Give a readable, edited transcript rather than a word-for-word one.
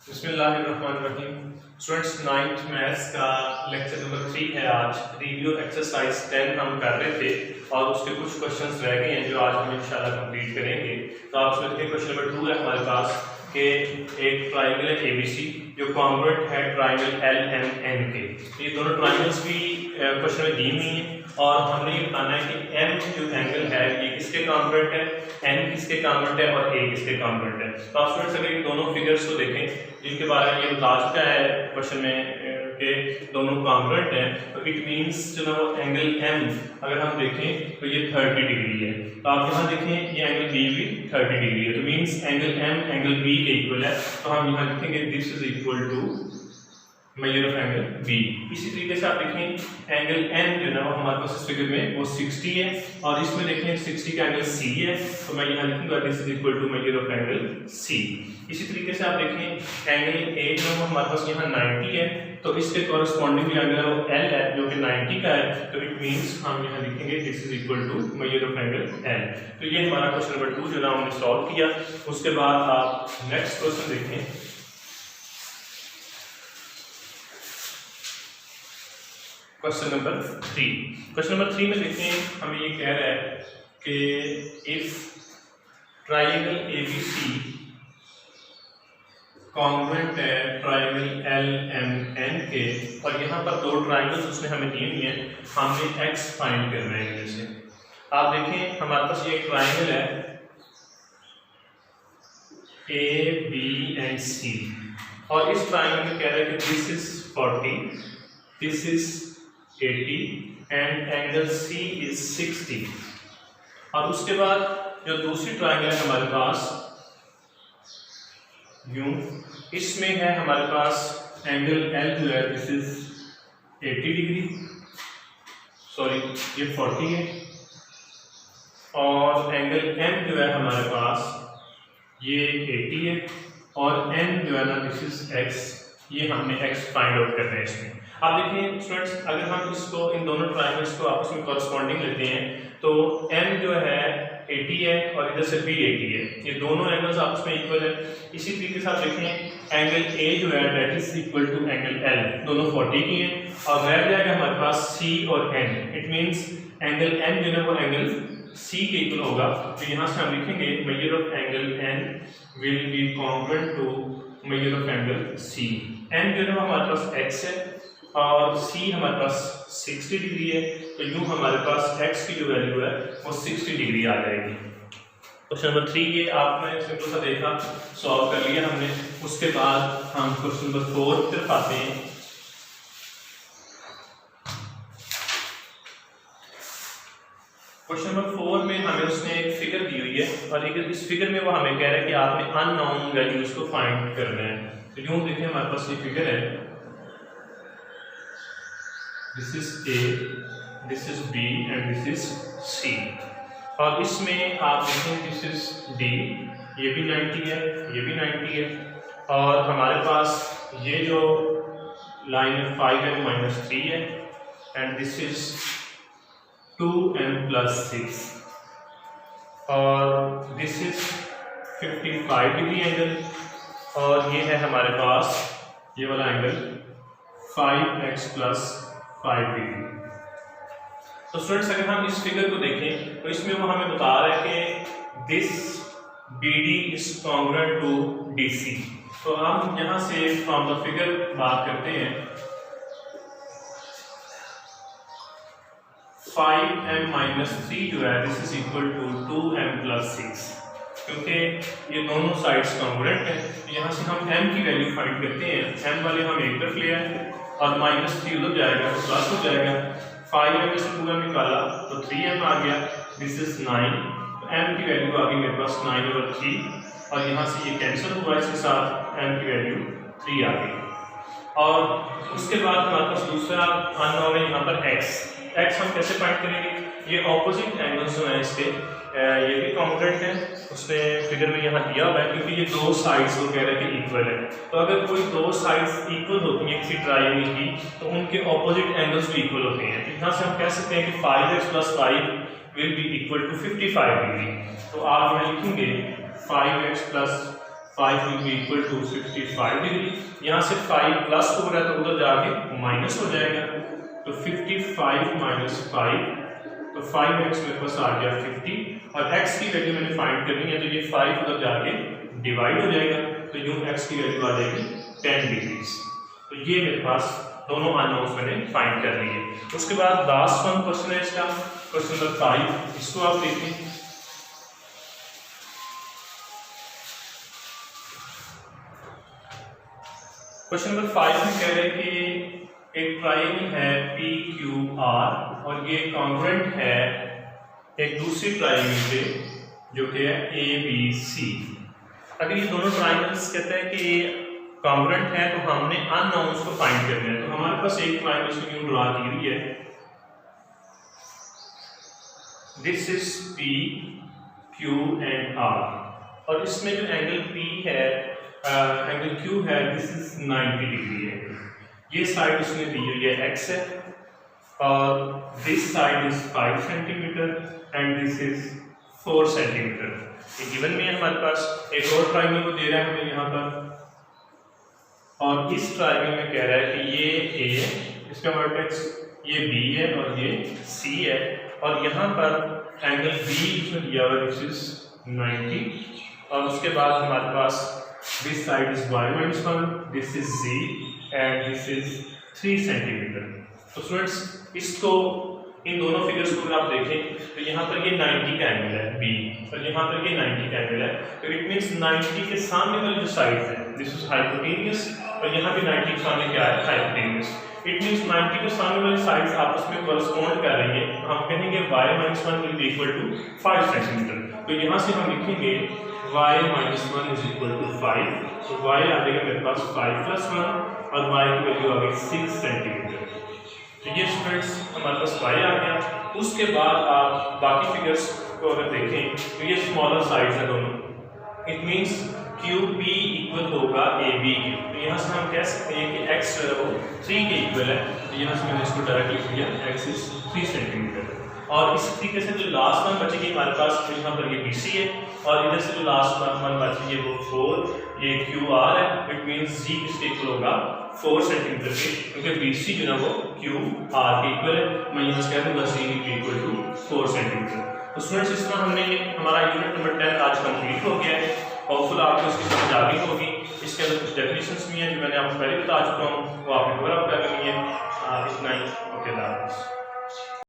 बिस्मिल्लाहिर्रहमानिर्रहीम। Students, ninth maths का lecture number 3 है। आज रिव्यू एक्सरसाइज 10 हम कर रहे थे और उसके कुछ क्वेश्चंस रह गए हैं जो आज हम इंशाल्लाह कंप्लीट करेंगे। तो आप उसमें देखिए क्वेश्चन नंबर 2 है हमारे पास कि एक ट्राइंगल है एबीसी जो कॉन्ग्रुएंट है ट्राइंगल एलएमएन के। ये दोनों ट्राइंगल्स भी क्वेश्चन में दी हुई हैं और हमने ये बताना है कि एम जो एंगल है ये किसके कॉन्ग्रुएंट है, एन किसके कॉन्ग्रुएंट है और ए किसके कॉन्ग्रुएंट है। तो आप स्टूडेंट्स अगर इन दोनों फिगर्स को देखें जिनके बारे में ये बता चुका है क्वेश्चन में कि दोनों कॉन्ग्रुएंट हैं, तो इट मींस जो ना वो एंगल एम अगर हम देखें तो ये 30 डिग्री है। तो आप यहाँ देखें ये एंगल बी भी 30 डिग्री है, तो means angle M angle B के इक्वल है। तो हम यहाँ लिखेंगे this is equal to measure of angle B. इसी तरीके से आप देखें एंगल एन जो है वो हमारे पास इस फिगर में वो 60 है और इसमें देखें 60 का एंगल सी है, तो मैं यहाँ लिखूंगा this is equal to measure of angle C. इसी तरीके से आप देखें एंगल ए जो है हमारे पास यहाँ 90 है, तो इसके कॉरेस्पॉन्डिंग एंगल है वो एल है जो कि 90 का है, तो इट मींस हम यहाँ लिखेंगे this is equal to measure of angle L. तो ये हमारा क्वेश्चन नंबर 2 जो है हमने सॉल्व किया। उसके बाद आप नेक्स्ट क्वेश्चन देखें। Question number 3। क्वेश्चन नंबर 3 में देखें हमें ये कह रहा है कि इफ ट्राइंगल एबीसी कॉन्ग्रुएंट है ट्राइंगल एलएमएन के, और यहाँ पर दो ट्राइंगल्स उसने हमें दिए हुए हैं, हमने एक्स फाइंड करना है इनमें से। आप देखें हमारे पास ये एक ट्राइंगल है ए बी एंड सी, और इस ट्राइंगल में कह रहा है कि this is 40, this is 80 and angle C is 60। और उसके बाद जो दूसरी ट्राइंगल है हमारे पास यूं, इसमें है हमारे पास एंगल एल जो है दिस इज 80 डिग्री, सॉरी ये 40 है, और एंगल एम जो है हमारे पास ये 80 है, और एन जो है ना दिस इज एक्स, ये हमने एक्स फाइंड आउट करना है इसमें। आप देखिए स्टूडेंट्स, अगर हम इसको इन दोनों ट्राइंगल्स को आपस में कॉरेस्पॉन्डिंग लेते हैं तो m जो है 80 है और इधर से भी 80 है, ये दोनों एंगल्स आपस में इक्वल है। इसी तरीके से आप देखें एंगल a जो है that is equal to angle l, दोनों 40 की हैं, और रह जाएगा हमारे पास c और n। It means angle n जो है वो एंगल c के इक्वल होगा। तो यहाँ से हम लिखेंगे measure of angle n will be congruent to measure of angle c। n जो है हमारे पास x है और c हमारे पास 60 डिग्री है, तो यूं हमारे पास x की जो वैल्यू है वो 60 डिग्री आ जाएगी। क्वेश्चन नंबर 3 ये आपने सिंपल सा देखा, सॉल्व कर लिया हमने। उसके बाद हम क्वेश्चन नंबर 4 की तरफ आते हैं। क्वेश्चन नंबर 4 में हमें उसने एक फिगर दी हुई है और इस फिगर में वो हमें कह रहा है कि आपने अननोन वैल्यूज को फाइंड करना है। तो यूं देखिए हमारे पास ये फिगर है, this is A, this is B and this is C, और इसमें आप देखें दिस इज D, ये भी 90 है, ये भी 90 है, और हमारे पास ये जो लाइन है 5m - 3 है, एंड दिस इज 2m + 6, और दिस इज 55 डिग्री एंगल, और ये है हमारे पास ये वाला एंगल 5x + 5 डिग्री। तो स्टूडेंट्स अगर हम इस फिगर को देखें तो इसमें वो हमें बता रहा है कि this BD is congruent to DC। तो हम यहाँ से फ्रॉम द फिगर बात करते हैं। 5m - 3 जो है this is equal to 2m + 6, क्योंकि ये दोनों साइड्स कॉन्ग्रुएंट हैं। यहाँ से हम m की वैल्यू फाइंड करते हैं। m वाले हम एक तरफ ले आए और -3 उधर जाएगा तो प्लस हो जाएगा। 5m में से 2m निकाला तो 3m आ गया, दिस इज 9, तो m की वैल्यू आ गई मेरे पास 9/3, और यहाँ से ये कैंसिल हुआ, इसके साथ m की वैल्यू 3 आ गई। और उसके बाद हमारे पास दूसरा अननोन है यहाँ पर x हम कैसे फाइंड करेंगे? ये ऑपोजिट एंगल्स जो हैं इसके ये भी कॉन्ग्रुएंट है, उसने फिगर में यहाँ दिया हुआ है, क्योंकि ये दो साइड्स वो कह रहे हैं कि इक्वल है। तो अगर कोई दो साइड्स इक्वल होती हैं किसी ट्रायंगल की तो उनके ऑपोजिट एंगल्स भी इक्वल होते हैं। तो यहाँ से हम कह सकते हैं कि 5x + 5 will be equal to 55 degree. तो आप यहाँ लिखेंगे 5x + 5 will be equal to 55 degree. यहाँ से 5 प्लस हो रहा है तो उधर जाके माइनस हो जाएगा, तो 55 माइनस 5, तो 5x मेरे पास आ गया 50 और x की वैल्यू मैंने फाइंड करनी है, तो ये 5 उधर जाके डिवाइड हो जाएगा, तो यूं x की वैल्यू आ जाएगी 10 डिग्री। तो ये मेरे पास दोनों अननोन्स मैंने फाइंड कर लिए। उसके बाद लास्ट वन क्वेश्चन है इसका, क्वेश्चन नंबर 5, इसको आप देखें। क्वेश्चन नंबर 5 में कह रहे हैं कि एक ट्रायंगल है PQR और ये कॉन्ग्रुएंट है एक दूसरी ट्रायंगल से जो कि है ABC। अगर ये दोनों ट्रायंगल्स कहते हैं कि कॉन्ग्रुएंट है तो हमने अननोन्स को फाइंड करना है। तो हमारे पास एक ट्रायंगल से यूं ड्रा की हुई है, this is P, Q and R और इसमें जो एंगल P है एंगल Q है, दिस इज 90 डिग्री है। ये साइड उसने दी हुई है x है और this side is 5 centimetre and this is 4 centimetre. ये गिवन में है हमारे पास। एक और ट्रायंगल को दे रहा है हमें यहाँ पर और इस ट्रायंगल में कह रहा है कि ये A, इसका वर्टेक्स ये B है और ये C है और यहाँ पर एंगल B इसमें दिया हुआ दिस इज 90 और उसके बाद हमारे पास this side is y-1, this is Z and this is 3 centimetre. तो स्टूडेंट्स इसको इन दोनों फिगर्स को अगर आप देखें तो यहाँ पर ये 90 का एंगल है B और यहाँ पर ये 90 का एंगल है, तो इट मींस 90 के सामने वाली जो साइड है दिस इज हाइपोटेन्यूस और यहाँ भी 90 के सामने क्या है हाइपोटेन्यूस। इट मींस 90 के सामने वाली साइड्स आपस में कोरेस्पोंड कर रही है। हम कहेंगे y-1 will be equal to 5 centimetre. तो यहाँ से हम लिखेंगे y-1 इज इक्वल टू 5, तो y आ जाएगा मेरे पास 5 + 1 और y की वैल्यू आ गई 6 सेंटीमीटर। तो ये स्टूडेंट्स हमारे पास y आ गया। उसके बाद आप बाकी फिगर्स को अगर देखें तो ये स्मॉलर साइड्स है दोनों, इट मींस QP इक्वल होगा AB के। तो यहाँ से हम कह सकते हैं कि x जो है वो 3 के इक्वल है, तो यहाँ से मैंने इसको डायरेक्ट लिख दिया x इज 3 सेंटीमीटर। और इस तरीके से जो लास्ट वन बचेगी हमारे पास, तो यहाँ पर ये BC है और इधर से जो लास्ट वन बचेगी वो 4, ये QR है, इट मींस G किसके इक्वल होगा 4 सेंटीमीटर के, क्योंकि BC जो है वो QR के इक्वल है। मैं यहाँ से कह दूँगा C इक्वल टू 4 सेंटीमीटर। तो स्टूडेंट्स इस तरह हमने हमारा यूनिट नंबर 10 आज कंप्लीट हो गया है। होपफुल आपको इसकी समझ आ गई होगी। इसके अंदर कुछ डेफिनेशंस भी हैं जो मैंने आपको पहले बता चुका हूँ, वो आपने कवर अप कर लेनी है। इतना ही, ओके।